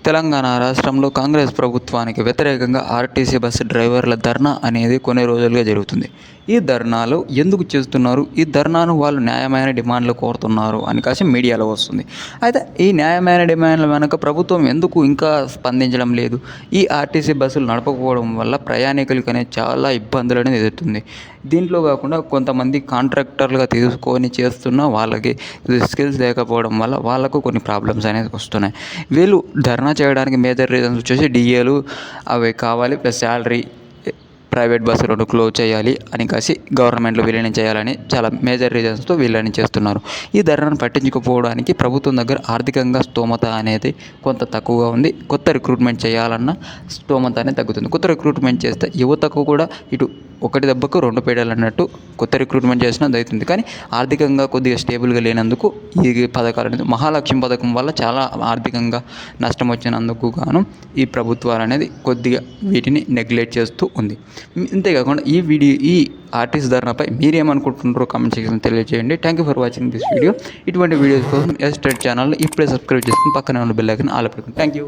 తెలంగాణ రాష్ట్రంలో కాంగ్రెస్ ప్రభుత్వానికి వ్యతిరేకంగా ఆర్టీసీ బస్సు డ్రైవర్ల ధర్నా అనేది కొన్ని రోజులుగా జరుగుతుంది. ఈ ధర్నాలు ఎందుకు చేస్తున్నారు, ఈ ధర్నాను వాళ్ళు న్యాయమైన డిమాండ్లు కోరుతున్నారు అని కాసి మీడియాలో వస్తుంది. అయితే ఈ న్యాయమైన డిమాండ్ల వెనక ప్రభుత్వం ఎందుకు ఇంకా స్పందించడం లేదు? ఈ ఆర్టీసీ బస్సులు నడపకపోవడం వల్ల ప్రయాణికులకి అనేది చాలా ఇబ్బందులు అనేది ఎదురుతుంది. దీంట్లో కాకుండా కొంతమంది కాంట్రాక్టర్లుగా తీసుకొని చేస్తున్న వాళ్ళకి స్కిల్స్ లేకపోవడం వల్ల వాళ్ళకు కొన్ని ప్రాబ్లమ్స్ అనేది వస్తున్నాయి. వీళ్ళు ధర్నా చేయడానికి మేజర్ రీజన్స్ వచ్చేసి డిఏలు అవి కావాలి, ప్లస్ శాలరీ, ప్రైవేట్ బస్సులను క్లోజ్ చేయాలి అని కాసి గవర్నమెంట్లో విలీనం చేయాలని చాలా మేజర్ రీజన్స్తో వీళ్ళని చేస్తున్నారు. ఈ ధరను పట్టించుకోపోవడానికి ప్రభుత్వం దగ్గర ఆర్థికంగా స్తోమత అనేది కొంత తక్కువగా ఉంది. కొత్త రిక్రూట్మెంట్ చేయాలన్న స్తోమత అనేది తగ్గుతుంది. కొత్త రిక్రూట్మెంట్ చేస్తే యువతకు కూడా ఇటు ఒకటి దెబ్బకు రెండు పేడలు అన్నట్టు కొత్త రిక్రూట్మెంట్ చేసినా అవుతుంది. కానీ ఆర్థికంగా కొద్దిగా స్టేబుల్గా లేనందుకు ఈ పథకాలు అనేది మహాలక్ష్మి పథకం వల్ల చాలా ఆర్థికంగా నష్టం వచ్చినందుకు గాను ఈ ప్రభుత్వాలు అనేది కొద్దిగా వీటిని నెగ్లెక్ట్ చేస్తూ ఉంది. ఇంతేకాకుండా ఈ ఆర్టీసీ ధర్నాపై మీరేమనుకుంటున్నారో కామెంట్ సెక్షన్లో తెలియజేయండి. Thank you for watching this video. ఇటువంటి వీడియోస్ కోసం ఎస్టేట్ ఛానల్ ఇప్పుడే సబ్స్క్రైబ్ చేసుకుని పక్కనే ఉన్న బెల్ ఐకాన్ ఆల్ పెట్టుకోండి. Thank you.